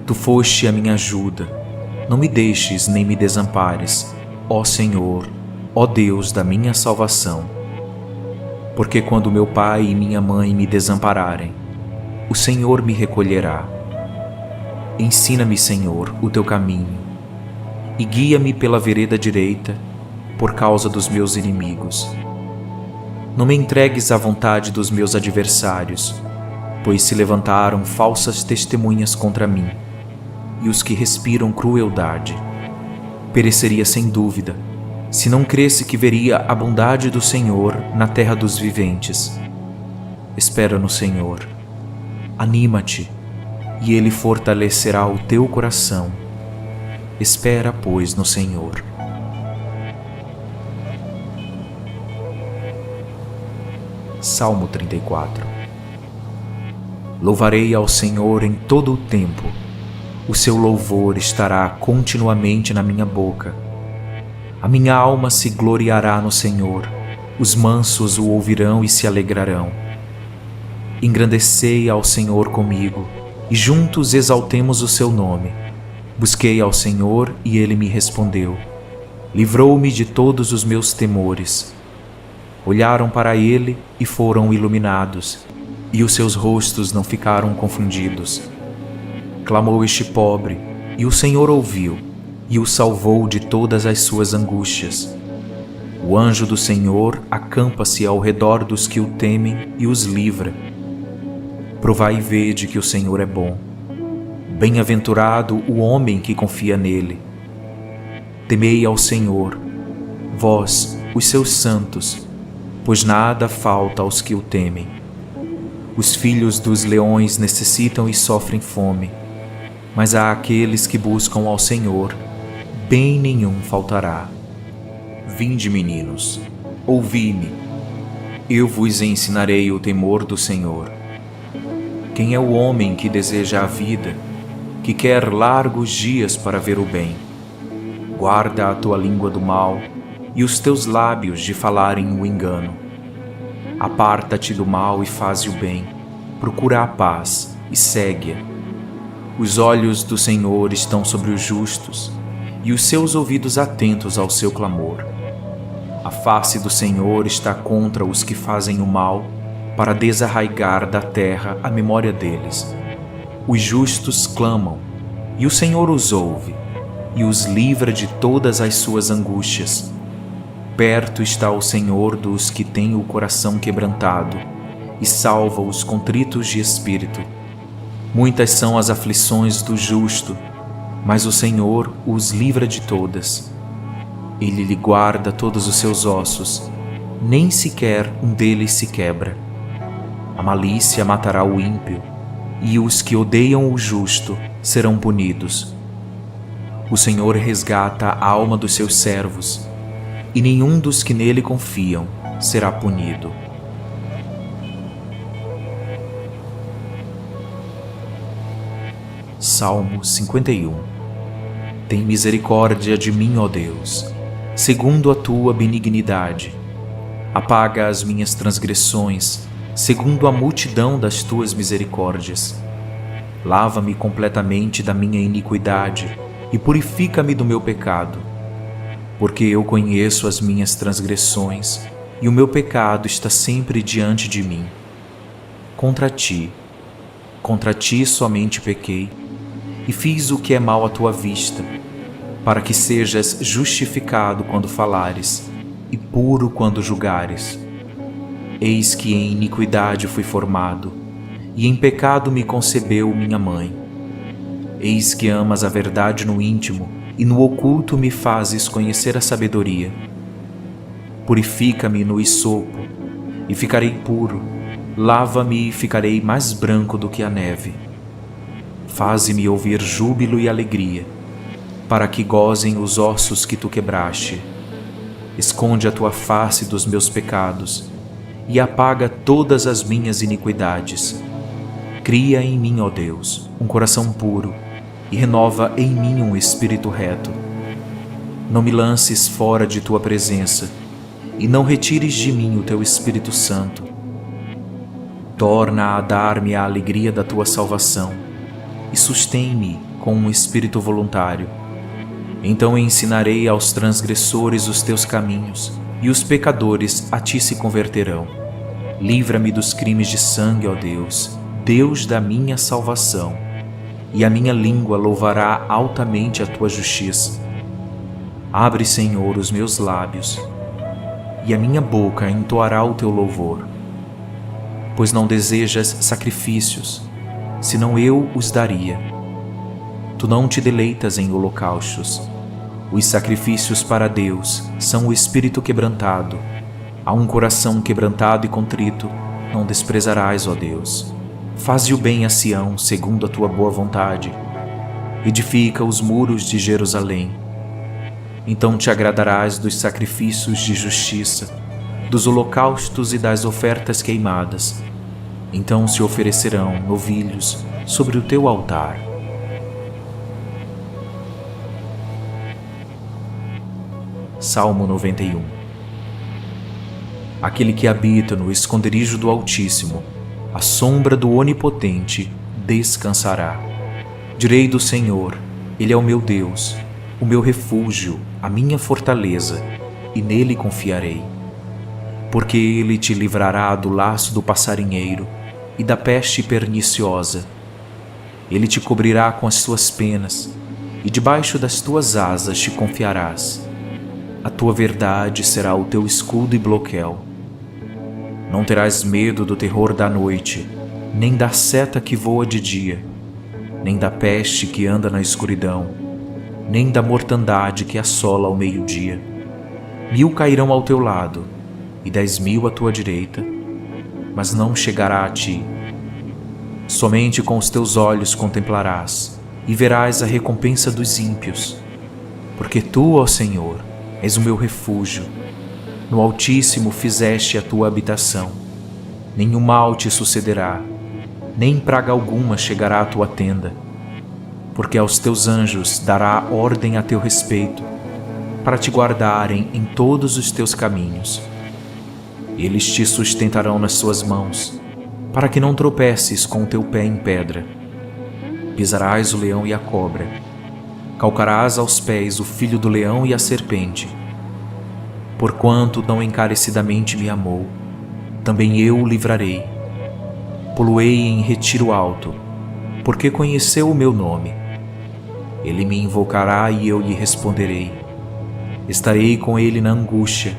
Tu foste a minha ajuda, não me deixes nem me desampares, ó Senhor, ó Deus da minha salvação. Porque quando meu pai e minha mãe me desampararem, o Senhor me recolherá. Ensina-me, Senhor, o teu caminho, e guia-me pela vereda direita, por causa dos meus inimigos. Não me entregues à vontade dos meus adversários, pois se levantaram falsas testemunhas contra mim, e os que respiram crueldade. Pereceria sem dúvida, se não cresse que veria a bondade do Senhor na terra dos viventes. Espera no Senhor. Anima-te, e Ele fortalecerá o teu coração. Espera, pois, no Senhor. Salmo 34. Louvarei ao Senhor em todo o tempo. O seu louvor estará continuamente na minha boca. A minha alma se gloriará no Senhor. Os mansos o ouvirão e se alegrarão. Engrandecei ao Senhor comigo, e juntos exaltemos o seu nome. Busquei ao Senhor e ele me respondeu. Livrou-me de todos os meus temores. Olharam para ele e foram iluminados, e os seus rostos não ficaram confundidos. Clamou este pobre, e o Senhor ouviu, e o salvou de todas as suas angústias. O anjo do Senhor acampa-se ao redor dos que o temem e os livra. Provai e vede que o Senhor é bom. Bem-aventurado o homem que confia nele. Temei ao Senhor, vós, os seus santos, pois nada falta aos que o temem. Os filhos dos leões necessitam e sofrem fome, mas a aqueles que buscam ao Senhor, bem nenhum faltará. Vinde, meninos, ouvi-me, eu vos ensinarei o temor do Senhor. Quem é o homem que deseja a vida, que quer largos dias para ver o bem? Guarda a tua língua do mal e os teus lábios de falarem o engano. Aparta-te do mal e faze o bem, procura a paz e segue-a. Os olhos do Senhor estão sobre os justos, e os seus ouvidos atentos ao seu clamor. A face do Senhor está contra os que fazem o mal, para desarraigar da terra a memória deles. Os justos clamam, e o Senhor os ouve, e os livra de todas as suas angústias. Perto está o Senhor dos que têm o coração quebrantado, e salva os contritos de espírito. Muitas são as aflições do justo, mas o Senhor os livra de todas. Ele lhe guarda todos os seus ossos, nem sequer um deles se quebra. A malícia matará o ímpio, e os que odeiam o justo serão punidos. O Senhor resgata a alma dos seus servos, e nenhum dos que nele confiam será punido. Salmo 51. Tem misericórdia de mim, ó Deus, segundo a tua benignidade. Apaga as minhas transgressões, segundo a multidão das tuas misericórdias. Lava-me completamente da minha iniquidade e purifica-me do meu pecado. Porque eu conheço as minhas transgressões e o meu pecado está sempre diante de mim. Contra ti somente pequei e fiz o que é mal à tua vista, para que sejas justificado quando falares e puro quando julgares. Eis que em iniquidade fui formado, e em pecado me concebeu minha mãe. Eis que amas a verdade no íntimo, e no oculto me fazes conhecer a sabedoria. Purifica-me no hisopo, e ficarei puro. Lava-me e ficarei mais branco do que a neve. Faze-me ouvir júbilo e alegria, para que gozem os ossos que tu quebraste. Esconde a tua face dos meus pecados, e apaga todas as minhas iniquidades. Cria em mim, ó Deus, um coração puro, e renova em mim um espírito reto. Não me lances fora de tua presença, e não retires de mim o teu Espírito Santo. Torna a dar-me a alegria da tua salvação, e sustém-me com um espírito voluntário. Então ensinarei aos transgressores os teus caminhos, e os pecadores a ti se converterão. Livra-me dos crimes de sangue, ó Deus, Deus da minha salvação, e a minha língua louvará altamente a tua justiça. Abre, Senhor, os meus lábios, e a minha boca entoará o teu louvor. Pois não desejas sacrifícios, senão eu os daria. Tu não te deleitas em holocaustos. Os sacrifícios para Deus são o espírito quebrantado. A um coração quebrantado e contrito não desprezarás, ó Deus. Faze o bem a Sião segundo a tua boa vontade. Edifica os muros de Jerusalém. Então te agradarás dos sacrifícios de justiça, dos holocaustos e das ofertas queimadas. Então se oferecerão novilhos sobre o teu altar. Salmo 91. Aquele que habita no esconderijo do Altíssimo, à sombra do Onipotente, descansará. Direi do Senhor, Ele é o meu Deus, o meu refúgio, a minha fortaleza, e nele confiarei. Porque Ele te livrará do laço do passarinheiro e da peste perniciosa. Ele te cobrirá com as suas penas, e debaixo das tuas asas te confiarás. A tua verdade será o teu escudo e broquel. Não terás medo do terror da noite, nem da seta que voa de dia, nem da peste que anda na escuridão, nem da mortandade que assola ao meio-dia. 1000 cairão ao teu lado, e 10.000 à tua direita, mas não chegará a ti. Somente com os teus olhos contemplarás, e verás a recompensa dos ímpios. Porque tu, ó Senhor, és o meu refúgio. No Altíssimo fizeste a tua habitação. Nenhum mal te sucederá, nem praga alguma chegará à tua tenda. Porque aos teus anjos dará ordem a teu respeito, para te guardarem em todos os teus caminhos. Eles te sustentarão nas suas mãos, para que não tropeces com o teu pé em pedra. Pisarás o leão e a cobra, calcarás aos pés o filho do leão e a serpente. Porquanto tão encarecidamente me amou, também eu o livrarei. Poloei em retiro alto, porque conheceu o meu nome. Ele me invocará e eu lhe responderei. Estarei com ele na angústia,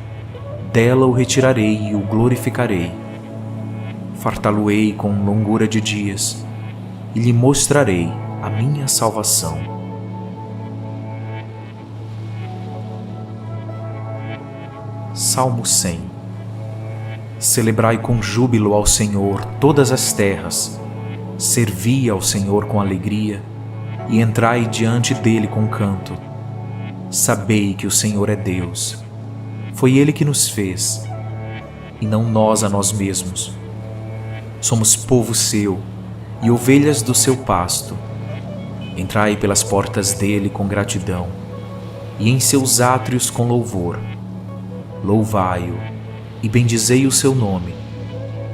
dela o retirarei e o glorificarei. Fartá-lo-ei com longura de dias, e lhe mostrarei a minha salvação. Salmo 100. Celebrai com júbilo ao Senhor todas as terras, servi ao Senhor com alegria, e entrai diante dele com canto. Sabei que o Senhor é Deus. Foi Ele que nos fez, e não nós a nós mesmos. Somos povo seu, e ovelhas do seu pasto. Entrai pelas portas dele com gratidão, e em seus átrios com louvor. Louvai-o e bendizei o seu nome,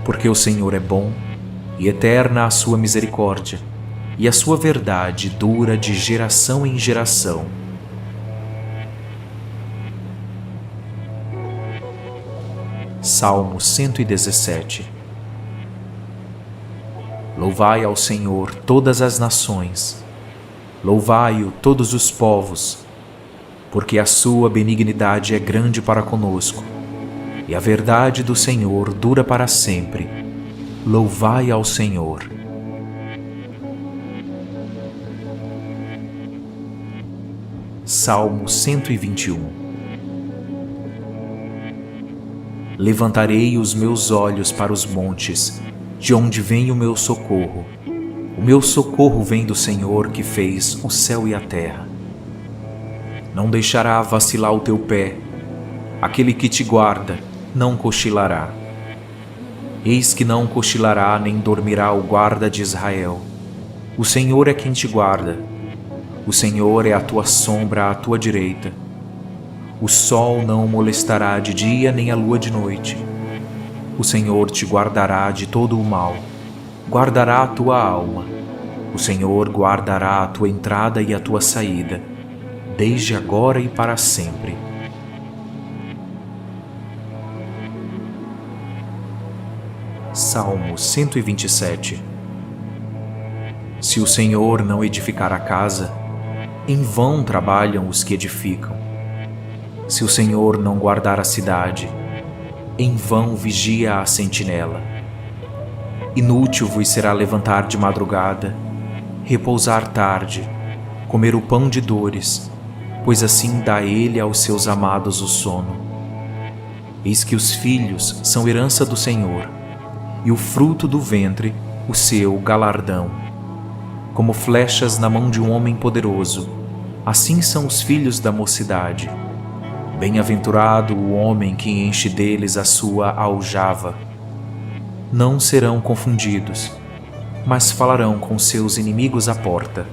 porque o Senhor é bom e eterna a sua misericórdia, e a sua verdade dura de geração em geração. Salmo 117. Louvai ao Senhor todas as nações, louvai-o todos os povos, porque a sua benignidade é grande para conosco, e a verdade do Senhor dura para sempre. Louvai ao Senhor. Salmo 121. Levantarei os meus olhos para os montes, de onde vem o meu socorro. O meu socorro vem do Senhor que fez o céu e a terra. Não deixará vacilar o teu pé, aquele que te guarda não cochilará. Eis que não cochilará nem dormirá o guarda de Israel. O Senhor é quem te guarda. O Senhor é a tua sombra à tua direita. O sol não o molestará de dia nem a lua de noite. O Senhor te guardará de todo o mal, guardará a tua alma. O Senhor guardará a tua entrada e a tua saída, desde agora e para sempre. Salmo 127. Se o Senhor não edificar a casa, em vão trabalham os que edificam. Se o Senhor não guardar a cidade, em vão vigia a sentinela. Inútil vos será levantar de madrugada, repousar tarde, comer o pão de dores, pois assim dá ele aos seus amados o sono. Eis que os filhos são herança do Senhor, e o fruto do ventre o seu galardão. Como flechas na mão de um homem poderoso, assim são os filhos da mocidade. Bem-aventurado o homem que enche deles a sua aljava. Não serão confundidos, mas falarão com seus inimigos à porta.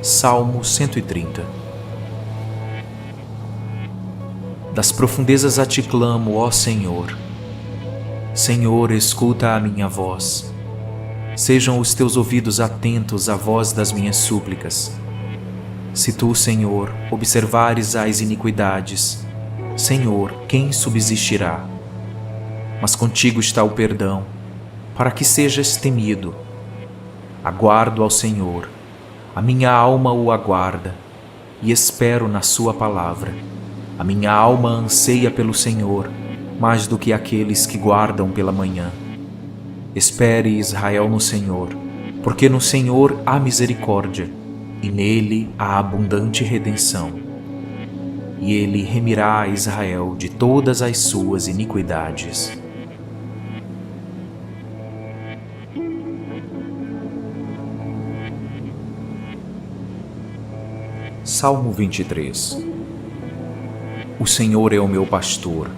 Salmo 130. Das profundezas a ti clamo, ó Senhor. Senhor, escuta a minha voz. Sejam os teus ouvidos atentos à voz das minhas súplicas. Se tu, Senhor, observares as iniquidades, Senhor, quem subsistirá? Mas contigo está o perdão, para que sejas temido. Aguardo ao Senhor, a minha alma o aguarda, e espero na sua palavra. A minha alma anseia pelo Senhor, mais do que aqueles que guardam pela manhã. Espere, Israel, no Senhor, porque no Senhor há misericórdia, e nele há abundante redenção. E ele remirá a Israel de todas as suas iniquidades. Salmo 23. O Senhor é o meu pastor,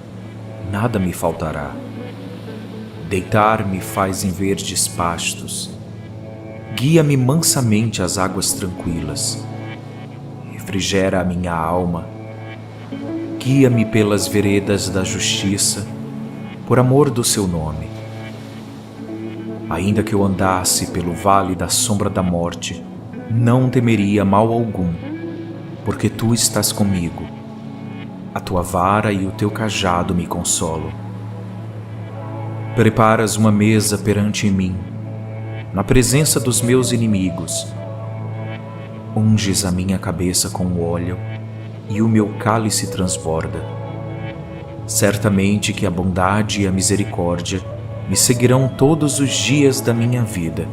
nada me faltará. Deitar-me faz em verdes pastos. Guia-me mansamente às águas tranquilas. Refrigera a minha alma. Guia-me pelas veredas da justiça, por amor do seu nome. Ainda que eu andasse pelo vale da sombra da morte, não temeria mal algum, porque tu estás comigo. A tua vara e o teu cajado me consolam. Preparas uma mesa perante mim, na presença dos meus inimigos. Unges a minha cabeça com óleo, e o meu cálice transborda. Certamente que a bondade e a misericórdia me seguirão todos os dias da minha vida,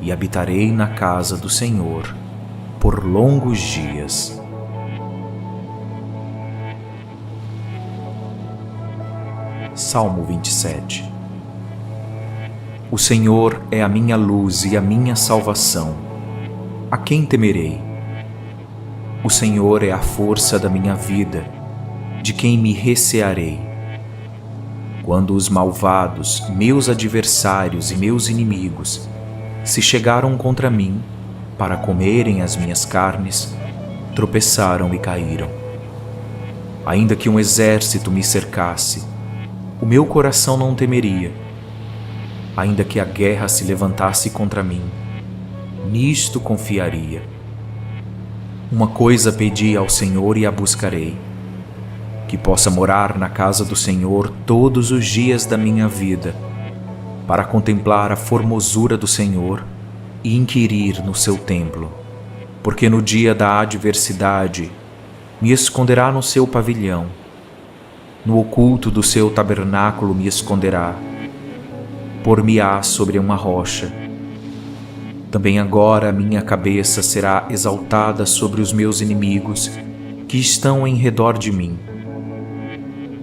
e habitarei na casa do Senhor por longos dias. Salmo 27. O Senhor é a minha luz e a minha salvação. A quem temerei? O Senhor é a força da minha vida. De quem me recearei? Quando os malvados, meus adversários e meus inimigos, se chegaram contra mim para comerem as minhas carnes, tropeçaram e caíram. Ainda que um exército me cercasse, o meu coração não temeria. Ainda que a guerra se levantasse contra mim, nisto confiaria. Uma coisa pedi ao Senhor e a buscarei, que possa morar na casa do Senhor todos os dias da minha vida, para contemplar a formosura do Senhor e inquirir no seu templo, porque no dia da adversidade me esconderá no seu pavilhão. No oculto do seu tabernáculo me esconderá, por-me-á sobre uma rocha. Também agora a minha cabeça será exaltada sobre os meus inimigos, que estão em redor de mim.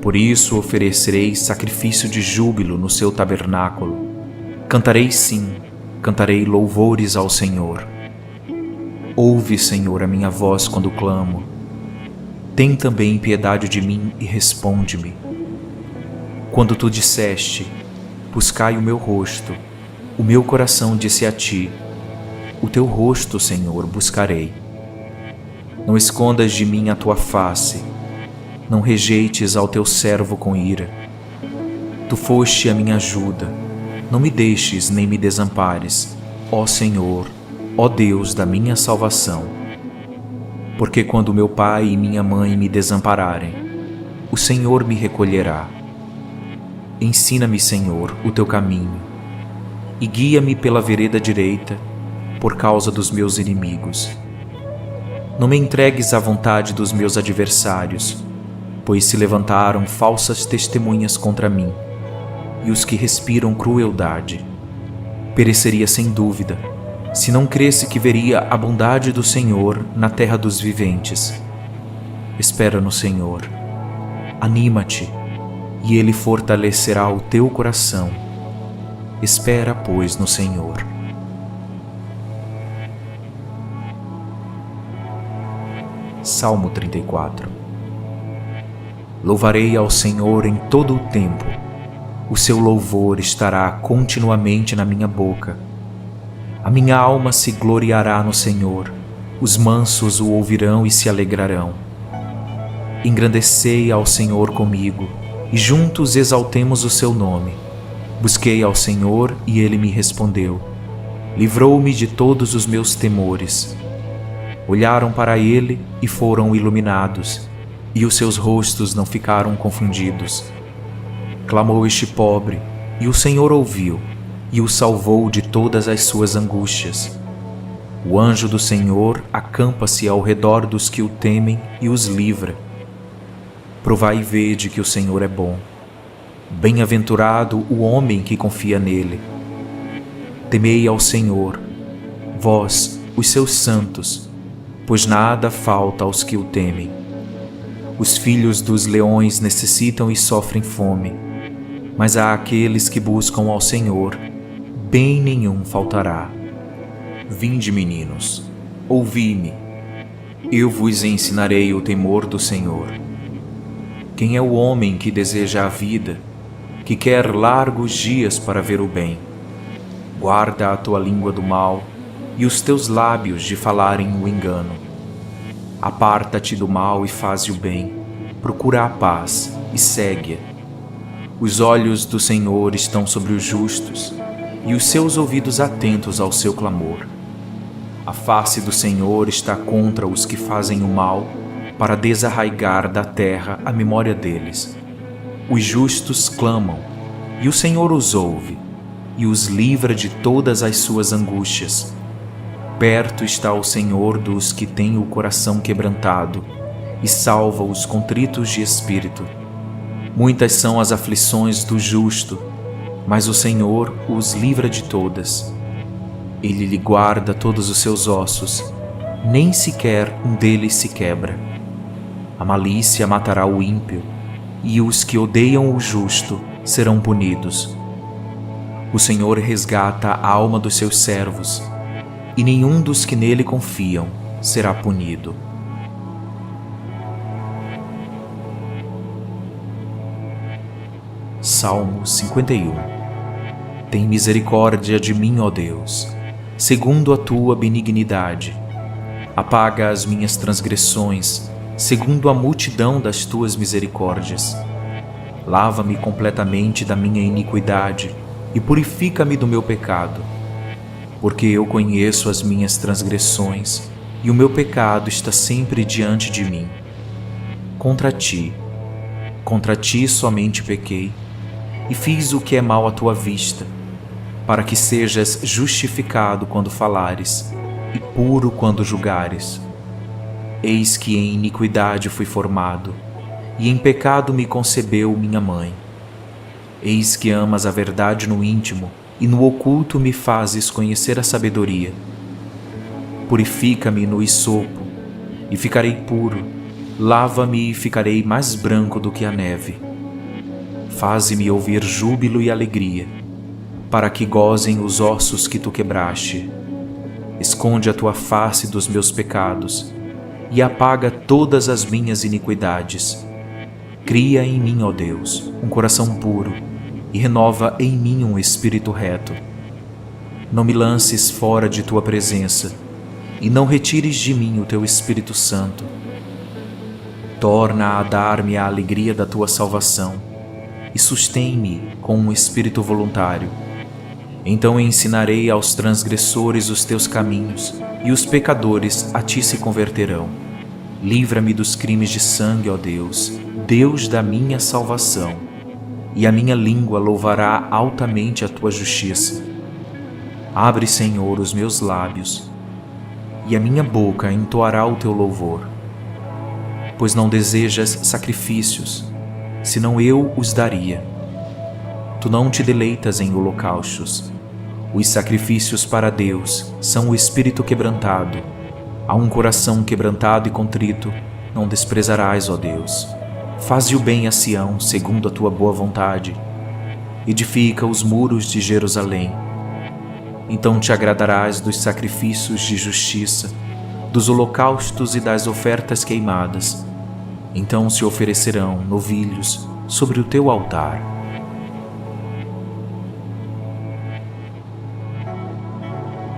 Por isso oferecerei sacrifício de júbilo no seu tabernáculo. Cantarei sim, cantarei louvores ao Senhor. Ouve, Senhor, a minha voz quando clamo. Tem também piedade de mim e responde-me. Quando tu disseste, buscai o meu rosto, o meu coração disse a ti, o teu rosto, Senhor, buscarei. Não escondas de mim a tua face, não rejeites ao teu servo com ira. Tu foste a minha ajuda, não me deixes nem me desampares, ó Senhor, ó Deus da minha salvação. Porque quando meu pai e minha mãe me desampararem, o Senhor me recolherá. Ensina-me, Senhor, o teu caminho, e guia-me pela vereda direita, por causa dos meus inimigos. Não me entregues à vontade dos meus adversários, pois se levantaram falsas testemunhas contra mim, e os que respiram crueldade. pereceria sem dúvida, se não cresse que veria a bondade do Senhor na terra dos viventes. Espera no Senhor. Anima-te, e Ele fortalecerá o teu coração. Espera, pois, no Senhor. Salmo 34. Louvarei ao Senhor em todo o tempo. O seu louvor estará continuamente na minha boca. A minha alma se gloriará no Senhor. Os mansos o ouvirão e se alegrarão. Engrandecei ao Senhor comigo, e juntos exaltemos o seu nome. Busquei ao Senhor e ele me respondeu. Livrou-me de todos os meus temores. Olharam para ele e foram iluminados, e os seus rostos não ficaram confundidos. Clamou este pobre, e o Senhor ouviu, e o salvou de todas as suas angústias. O anjo do Senhor acampa-se ao redor dos que o temem e os livra. Provai e vede que o Senhor é bom. Bem-aventurado o homem que confia nele. Temei ao Senhor, vós, os seus santos, pois nada falta aos que o temem. Os filhos dos leões necessitam e sofrem fome, mas a aqueles que buscam ao Senhor, bem nenhum faltará. Vinde, meninos, ouvi-me, eu vos ensinarei o temor do Senhor. Quem é o homem que deseja a vida, que quer largos dias para ver o bem? Guarda a tua língua do mal e os teus lábios de falarem o engano. Aparta-te do mal e faze o bem, procura a paz e segue-a. Os olhos do Senhor estão sobre os justos, e os seus ouvidos atentos ao seu clamor. A face do Senhor está contra os que fazem o mal, para desarraigar da terra a memória deles. Os justos clamam, e o Senhor os ouve, e os livra de todas as suas angústias. Perto está o Senhor dos que têm o coração quebrantado, e salva os contritos de espírito. Muitas são as aflições do justo, mas o Senhor os livra de todas. Ele lhe guarda todos os seus ossos, nem sequer um deles se quebra. A malícia matará o ímpio, e os que odeiam o justo serão punidos. O Senhor resgata a alma dos seus servos, e nenhum dos que nele confiam será punido. Salmo 51. Tem misericórdia de mim, ó Deus, segundo a tua benignidade. Apaga as minhas transgressões, segundo a multidão das tuas misericórdias. Lava-me completamente da minha iniquidade e purifica-me do meu pecado. Porque eu conheço as minhas transgressões e o meu pecado está sempre diante de mim. Contra ti somente pequei, e fiz o que é mal à tua vista, para que sejas justificado quando falares, e puro quando julgares. Eis que em iniquidade fui formado, e em pecado me concebeu minha mãe. Eis que amas a verdade no íntimo, e no oculto me fazes conhecer a sabedoria. Purifica-me no hisopo, e ficarei puro. Lava-me e ficarei mais branco do que a neve. Faze-me ouvir júbilo e alegria, para que gozem os ossos que tu quebraste. Esconde a tua face dos meus pecados, e apaga todas as minhas iniquidades. Cria em mim, ó Deus, um coração puro, e renova em mim um espírito reto. Não me lances fora de tua presença, e não retires de mim o teu Espírito Santo. Torna a dar-me a alegria da tua salvação, e sustém-me com um espírito voluntário. Então ensinarei aos transgressores os teus caminhos, e os pecadores a ti se converterão. Livra-me dos crimes de sangue, ó Deus, Deus da minha salvação, e a minha língua louvará altamente a tua justiça. Abre, Senhor, os meus lábios, e a minha boca entoará o teu louvor. Pois não desejas sacrifícios, senão eu os daria. Tu não te deleitas em holocaustos. Os sacrifícios para Deus são o espírito quebrantado. A um coração quebrantado e contrito não desprezarás, ó Deus. Faze o bem a Sião segundo a tua boa vontade. Edifica os muros de Jerusalém. Então te agradarás dos sacrifícios de justiça, dos holocaustos e das ofertas queimadas. Então se oferecerão novilhos sobre o teu altar.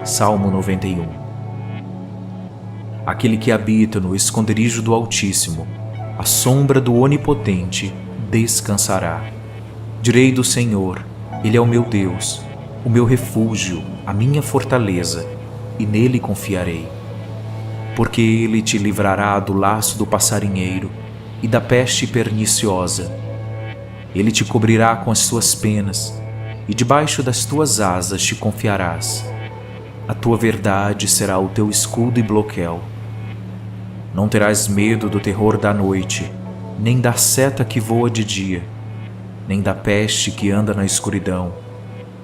Salmo 91. Aquele que habita no esconderijo do Altíssimo, à sombra do Onipotente, descansará. Direi do Senhor, Ele é o meu Deus, o meu refúgio, a minha fortaleza, e nele confiarei. Porque Ele te livrará do laço do passarinheiro e da peste perniciosa. Ele te cobrirá com as suas penas, e debaixo das tuas asas te confiarás. A tua verdade será o teu escudo e broquel. Não terás medo do terror da noite, nem da seta que voa de dia, nem da peste que anda na escuridão,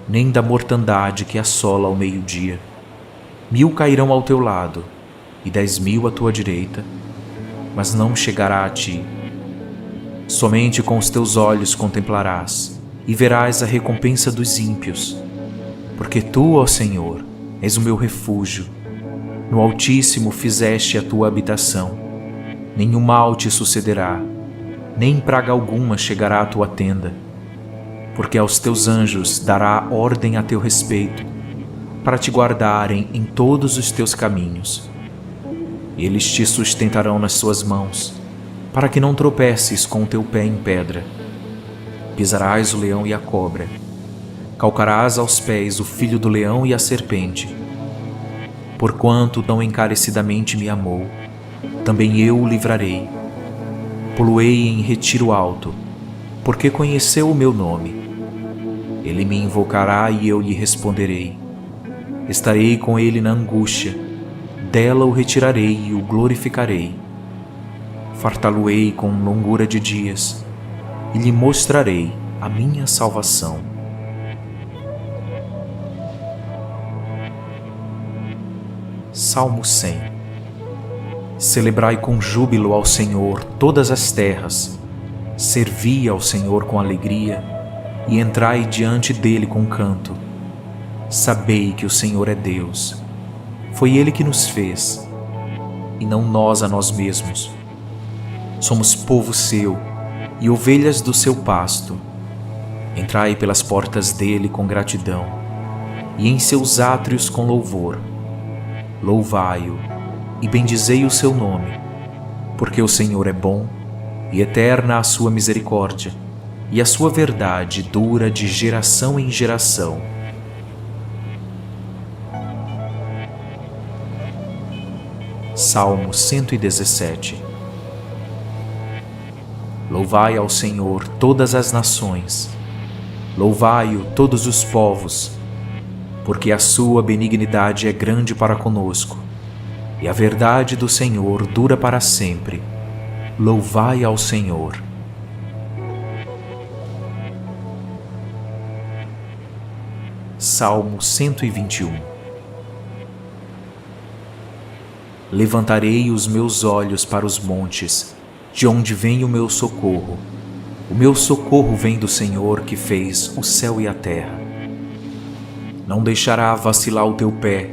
nem da mortandade que assola ao meio-dia. 1000 cairão ao teu lado, e 10.000 à tua direita, mas não chegará a ti. Somente com os teus olhos contemplarás, e verás a recompensa dos ímpios. Porque tu, ó Senhor, és o meu refúgio. No Altíssimo fizeste a tua habitação. Nenhum mal te sucederá, nem praga alguma chegará à tua tenda. Porque aos teus anjos dará ordem a teu respeito, para te guardarem em todos os teus caminhos. Eles te sustentarão nas suas mãos, para que não tropeces com o teu pé em pedra. Pisarás o leão e a cobra. Calcarás aos pés o filho do leão e a serpente. Porquanto tão encarecidamente me amou, também eu o livrarei. Poloei em retiro alto, porque conheceu o meu nome. Ele me invocará e eu lhe responderei. Estarei com ele na angústia, dela o retirarei e o glorificarei. Fartá-lo-ei com longura de dias, e lhe mostrarei a minha salvação. Salmo 100. Celebrai com júbilo ao Senhor todas as terras, servi ao Senhor com alegria, e entrai diante dele com canto. Sabei que o Senhor é Deus. Foi Ele que nos fez, e não nós a nós mesmos. Somos povo seu e ovelhas do seu pasto. Entrai pelas portas dele com gratidão, e em seus átrios com louvor. Louvai-o e bendizei o seu nome, porque o Senhor é bom e eterna a sua misericórdia, e a sua verdade dura de geração em geração. Salmo 117. Louvai ao Senhor todas as nações, louvai-o todos os povos, porque a sua benignidade é grande para conosco, e a verdade do Senhor dura para sempre. Louvai ao Senhor. Salmo 121. Levantarei os meus olhos para os montes, de onde vem o meu socorro. O meu socorro vem do Senhor que fez o céu e a terra. Não deixará vacilar o teu pé.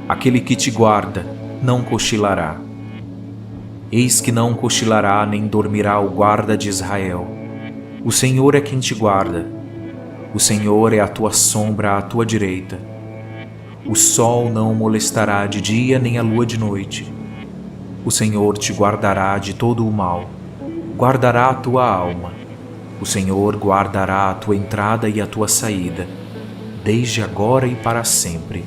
Aquele que te guarda não cochilará. Eis que não cochilará nem dormirá o guarda de Israel. O Senhor é quem te guarda. O Senhor é a tua sombra à tua direita. O sol não o molestará de dia nem a lua de noite. O Senhor te guardará de todo o mal. Guardará a tua alma. O Senhor guardará a tua entrada e a tua saída, desde agora e para sempre.